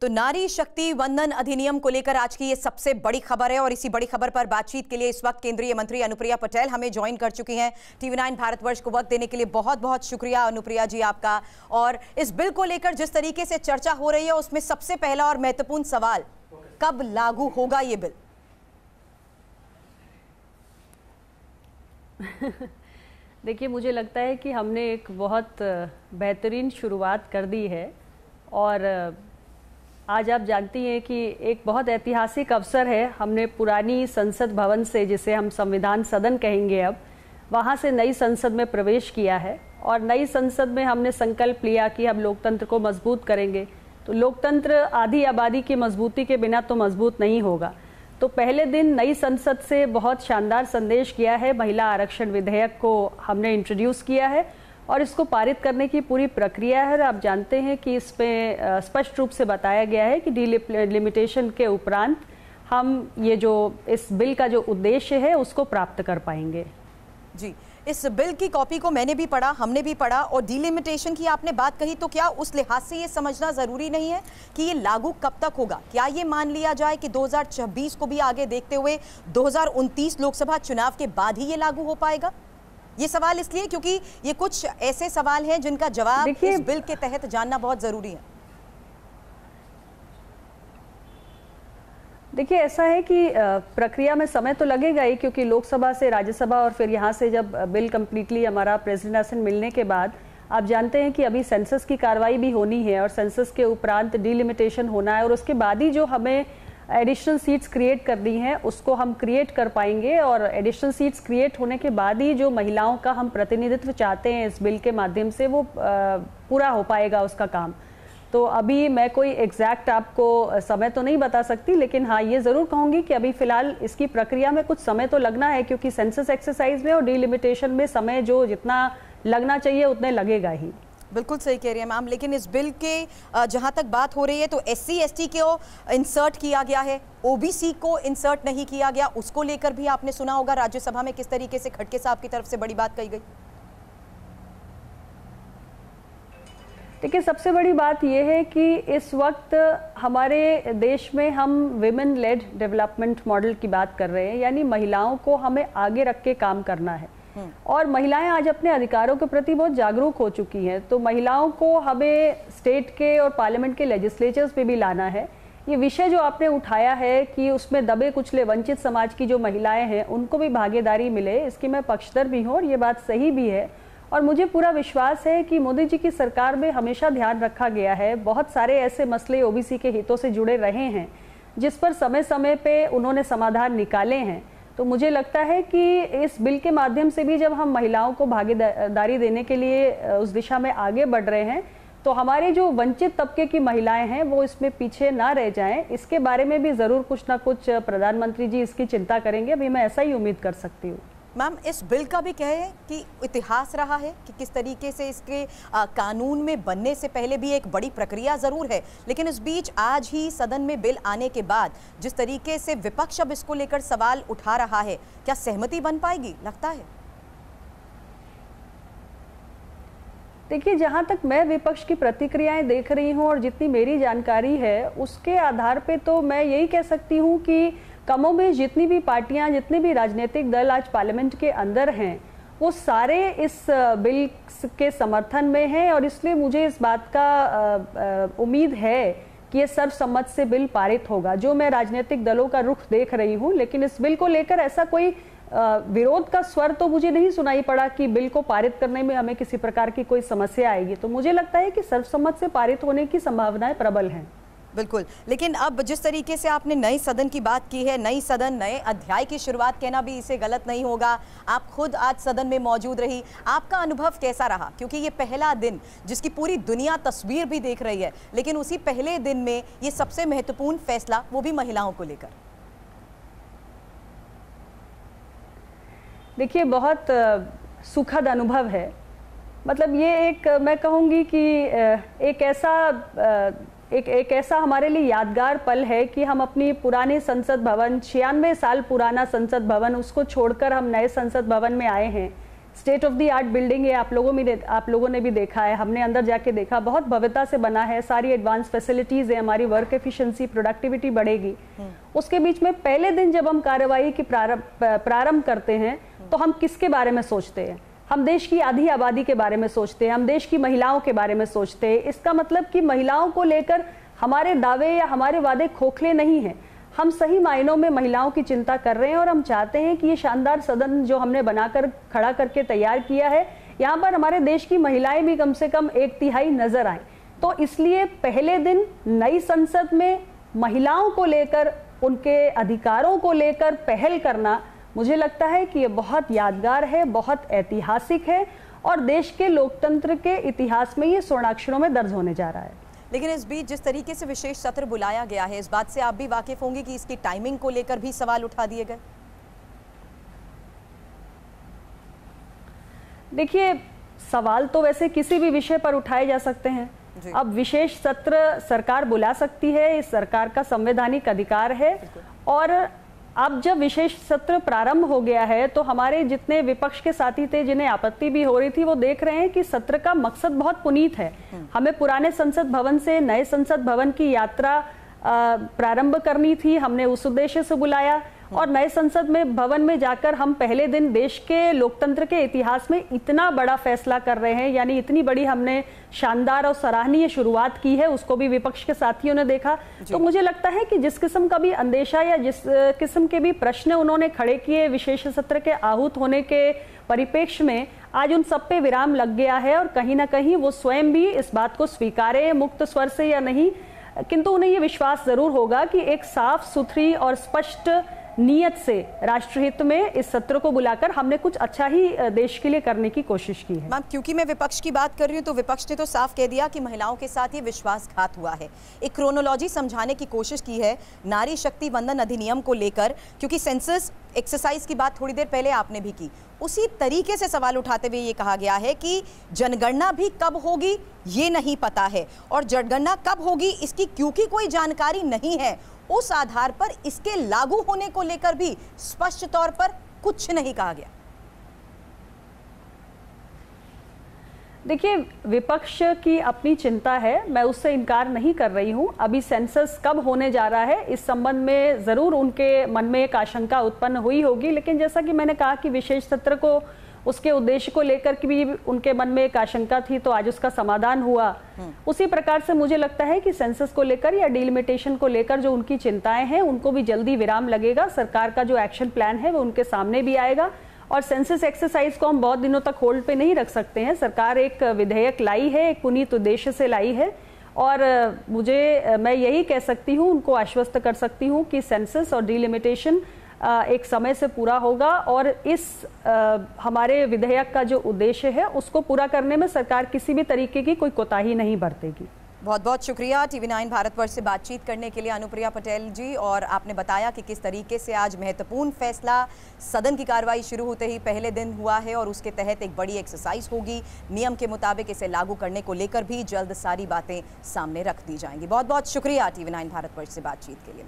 तो नारी शक्ति वंदन अधिनियम को लेकर आज की ये सबसे बड़ी खबर है और इसी बड़ी खबर पर बातचीत के लिए इस वक्त केंद्रीय मंत्री अनुप्रिया पटेल हमें ज्वाइन कर चुकी हैं। टीवी9 भारतवर्ष को वक्त देने के लिए बहुत बहुत शुक्रिया अनुप्रिया जी आपका। और इस बिल को लेकर जिस तरीके से चर्चा हो रही है उसमें सबसे पहला और महत्वपूर्ण सवाल, कब लागू होगा ये बिल? देखिए, मुझे लगता है कि हमने एक बहुत बेहतरीन शुरुआत कर दी है और आज आप जानती हैं कि एक बहुत ऐतिहासिक अवसर है। हमने पुरानी संसद भवन से, जिसे हम संविधान सदन कहेंगे अब, वहाँ से नई संसद में प्रवेश किया है और नई संसद में हमने संकल्प लिया कि हम लोकतंत्र को मजबूत करेंगे। तो लोकतंत्र आधी आबादी की मजबूती के बिना तो मजबूत नहीं होगा। तो पहले दिन नई संसद से बहुत शानदार संदेश किया है। महिला आरक्षण विधेयक को हमने इंट्रोड्यूस किया है और इसको पारित करने की पूरी प्रक्रिया है। आप जानते हैं कि इसमें स्पष्ट रूप से बताया गया है कि डिलिमिटेशन के उपरांत हम ये जो इस बिल का जो उद्देश्य है उसको प्राप्त कर पाएंगे। जी, इस बिल की कॉपी को मैंने भी पढ़ा, हमने भी पढ़ा और डिलिमिटेशन की आपने बात कही, तो क्या उस लिहाज से ये समझना जरूरी नहीं है कि ये लागू कब तक होगा? क्या ये मान लिया जाए कि 2026 को भी आगे देखते हुए 2029 लोकसभा चुनाव के बाद ही ये लागू हो पाएगा? ये सवाल इसलिए क्योंकि ये कुछ ऐसे सवाल हैं जिनका जवाब इस बिल के तहत जानना बहुत जरूरी है। देखिए, ऐसा है कि प्रक्रिया में समय तो लगेगा ही, क्योंकि लोकसभा से राज्यसभा और फिर यहाँ से जब बिल कंप्लीटली हमारा प्रेसिडेंशियल मिलने के बाद आप जानते हैं कि अभी सेंसस की कार्रवाई भी होनी है और सेंसस के उपरांत डिलिमिटेशन होना है और उसके बाद ही जो हमें एडिशनल सीट्स क्रिएट करनी है उसको हम क्रिएट कर पाएंगे। और एडिशनल सीट्स क्रिएट होने के बाद ही जो महिलाओं का हम प्रतिनिधित्व चाहते हैं इस बिल के माध्यम से वो पूरा हो पाएगा उसका काम। तो अभी मैं कोई एग्जैक्ट आपको समय तो नहीं बता सकती, लेकिन हाँ ये ज़रूर कहूँगी कि अभी फ़िलहाल इसकी प्रक्रिया में कुछ समय तो लगना है, क्योंकि सेंसस एक्सरसाइज में और डिलिमिटेशन में समय जो जितना लगना चाहिए उतने लगेगा ही। बिल्कुल सही कह रही है मैम, लेकिन इस बिल के जहां तक बात हो रही है तो SC ST को इंसर्ट किया गया है, OBC को इंसर्ट नहीं किया गया। उसको लेकर भी आपने सुना होगा राज्यसभा में किस तरीके से खड़गे साहब की तरफ से बड़ी बात कही गई। देखिए, सबसे बड़ी बात यह है कि इस वक्त हमारे देश में हम विमेन लेड डेवलपमेंट मॉडल की बात कर रहे हैं, यानी महिलाओं को हमें आगे रख के काम करना है और महिलाएं आज अपने अधिकारों के प्रति बहुत जागरूक हो चुकी हैं। तो महिलाओं को हमें स्टेट के और पार्लियामेंट के लेजिस्लेचर्स पे भी लाना है। ये विषय जो आपने उठाया है कि उसमें दबे कुचले वंचित समाज की जो महिलाएं हैं उनको भी भागीदारी मिले, इसकी मैं पक्षधर भी हूँ और ये बात सही भी है। और मुझे पूरा विश्वास है कि मोदी जी की सरकार में हमेशा ध्यान रखा गया है। बहुत सारे ऐसे मसले OBC के हितों से जुड़े रहे हैं जिस पर समय समय पे उन्होंने समाधान निकाले हैं। तो मुझे लगता है कि इस बिल के माध्यम से भी जब हम महिलाओं को भागीदारी देने के लिए उस दिशा में आगे बढ़ रहे हैं तो हमारे जो वंचित तबके की महिलाएं हैं वो इसमें पीछे ना रह जाएं। इसके बारे में भी ज़रूर कुछ ना कुछ प्रधानमंत्री जी इसकी चिंता करेंगे, अभी मैं ऐसा ही उम्मीद कर सकती हूँ। मैम, इस बिल का भी कहे कि इतिहास रहा है कि किस तरीके से इसके कानून में बनने से पहले भी एक बड़ी प्रक्रिया जरूर है, लेकिन इस बीच आज ही सदन में बिल आने के बाद जिस तरीके से विपक्ष अब इसको लेकर सवाल उठा रहा है, क्या सहमति बन पाएगी लगता है? देखिए, जहाँ तक मैं विपक्ष की प्रतिक्रियाएं देख रही हूँ और जितनी मेरी जानकारी है उसके आधार पे तो मैं यही कह सकती हूँ कि कमोबेश जितनी भी पार्टियां, जितने भी राजनीतिक दल आज पार्लियामेंट के अंदर हैं वो सारे इस बिल के समर्थन में हैं और इसलिए मुझे इस बात का उम्मीद है कि ये सर्वसम्मत से बिल पारित होगा, जो मैं राजनीतिक दलों का रुख देख रही हूँ। लेकिन इस बिल को लेकर ऐसा कोई विरोध का स्वर तो मुझे नहीं सुनाई पड़ा कि बिल को पारित करने में हमें किसी प्रकार की कोई समस्या आएगी। तो मुझे लगता है कि सर्वसम्मत से पारित होने की संभावनाएं प्रबल हैं। बिल्कुल, लेकिन अब जिस तरीके से आपने नए सदन की बात की है, नई सदन नए अध्याय की शुरुआत कहना भी इसे गलत नहीं होगा। आप खुद आज सदन में मौजूद रही, आपका अनुभव कैसा रहा? क्योंकि ये पहला दिन जिसकी पूरी दुनिया तस्वीर भी देख रही है, लेकिन उसी पहले दिन में ये सबसे महत्वपूर्ण फैसला, वो भी महिलाओं को लेकर। देखिए, बहुत सुखद अनुभव है। मतलब ये एक, मैं कहूँगी कि एक ऐसा हमारे लिए यादगार पल है कि हम अपनी पुरानी संसद भवन, 96 साल पुराना संसद भवन, उसको छोड़कर हम नए संसद भवन में आए हैं। State of the art building है, आप लोगों ने भी देखा है, हमने अंदर जाके देखा, बहुत भव्यता से बना है, सारी एडवांस फैसिलिटीज है, हमारी वर्क एफिशिएंसी, प्रोडक्टिविटी बढ़ेगी। उसके बीच में पहले दिन जब हम कार्रवाई की प्रारंभ करते हैं तो हम किसके बारे में सोचते हैं? हम देश की आधी आबादी के बारे में सोचते हैं, हम देश की महिलाओं के बारे में सोचते हैं। इसका मतलब कि महिलाओं को लेकर हमारे दावे या हमारे वादे खोखले नहीं हैं। हम सही मायनों में महिलाओं की चिंता कर रहे हैं और हम चाहते हैं कि ये शानदार सदन जो हमने बनाकर खड़ा करके तैयार किया है, यहाँ पर हमारे देश की महिलाएं भी कम से कम 1/3 नजर आए। तो इसलिए पहले दिन नई संसद में महिलाओं को लेकर, उनके अधिकारों को लेकर पहल करना, मुझे लगता है कि ये बहुत यादगार है, बहुत ऐतिहासिक है और देश के लोकतंत्र के इतिहास में ये स्वर्णाक्षरों में दर्ज होने जा रहा है। लेकिन इस बीच जिस तरीके से विशेष सत्र बुलाया गया है, इस बात से आप भी वाकिफ होंगे कि इसकी टाइमिंग को लेकर भी सवाल उठा दिए गए। देखिए, सवाल तो वैसे किसी भी विषय पर उठाए जा सकते हैं। अब विशेष सत्र सरकार बुला सकती है, इस सरकार का संवैधानिक अधिकार है। और अब जब विशेष सत्र प्रारंभ हो गया है तो हमारे जितने विपक्ष के साथी थे, जिन्हें आपत्ति भी हो रही थी, वो देख रहे हैं कि सत्र का मकसद बहुत पुनीत है। हमें पुराने संसद भवन से नए संसद भवन की यात्रा प्रारंभ करनी थी, हमने उस उद्देश्य से बुलाया। और नए संसद में भवन में जाकर हम पहले दिन देश के लोकतंत्र के इतिहास में इतना बड़ा फैसला कर रहे हैं, यानी इतनी बड़ी हमने शानदार और सराहनीय शुरुआत की है, उसको भी विपक्ष के साथियों ने देखा। तो मुझे लगता है कि जिस किस्म का भी अंदेशा या जिस किस्म के भी प्रश्न उन्होंने खड़े किए विशेष सत्र के आहूत होने के परिप्रेक्ष्य में, आज उन सब पे विराम लग गया है। और कहीं ना कहीं वो स्वयं भी इस बात को स्वीकारे मुक्त स्वर से या नहीं, किंतु उन्हें ये विश्वास जरूर होगा कि एक साफ सुथरी और स्पष्ट नियत से राष्ट्रहित में इस सत्र को बुलाकर हमने कुछ अच्छा ही देश के लिए करने की कोशिश की है। मैम, क्योंकि मैं विपक्ष की बात कर रही हूँ तो विपक्ष ने तो साफ कह दिया कि महिलाओं के साथ ये विश्वासघात हुआ है। एक क्रोनोलॉजी समझाने की कोशिश की है नारी शक्ति वंदन अधिनियम को लेकर, क्योंकि सेंसस एक्सरसाइज की बात थोड़ी देर पहले आपने भी की। उसी तरीके से सवाल उठाते हुए ये कहा गया है कि जनगणना भी कब होगी ये नहीं पता है, और जनगणना कब होगी इसकी क्योंकि कोई जानकारी नहीं है, उस आधार पर इसके लागू होने को लेकर भी स्पष्ट तौर पर कुछ नहीं कहा गया। देखिए, विपक्ष की अपनी चिंता है, मैं उससे इनकार नहीं कर रही हूं। अभी सेंसस कब होने जा रहा है इस संबंध में जरूर उनके मन में एक आशंका उत्पन्न हुई होगी, लेकिन जैसा कि मैंने कहा कि विशेष सत्र को, उसके उद्देश्य को लेकर के भी उनके मन में एक आशंका थी, तो आज उसका समाधान हुआ। उसी प्रकार से मुझे लगता है कि सेंसस को लेकर या डिलिमिटेशन को लेकर जो उनकी चिंताएं हैं, उनको भी जल्दी विराम लगेगा। सरकार का जो एक्शन प्लान है वो उनके सामने भी आएगा। और सेंसस एक्सरसाइज को हम बहुत दिनों तक होल्ड पे नहीं रख सकते हैं। सरकार एक विधेयक लाई है, एक पुनीत उद्देश्य से लाई है, और मैं यही कह सकती हूँ, उनको आश्वस्त कर सकती हूँ कि सेंसस और डिलिमिटेशन एक समय से पूरा होगा, और इस हमारे विधेयक का जो उद्देश्य है उसको पूरा करने में सरकार किसी भी तरीके की कोई कोताही नहीं बरतेगी। बहुत बहुत शुक्रिया TV9 भारतवर्ष से बातचीत करने के लिए अनुप्रिया पटेल जी, और आपने बताया कि किस तरीके से आज महत्वपूर्ण फैसला सदन की कार्रवाई शुरू होते ही पहले दिन हुआ है, और उसके तहत एक बड़ी एक्सरसाइज होगी। नियम के मुताबिक इसे लागू करने को लेकर भी जल्द सारी बातें सामने रख दी जाएंगी। बहुत बहुत शुक्रिया TV9 भारतवर्ष से बातचीत के लिए।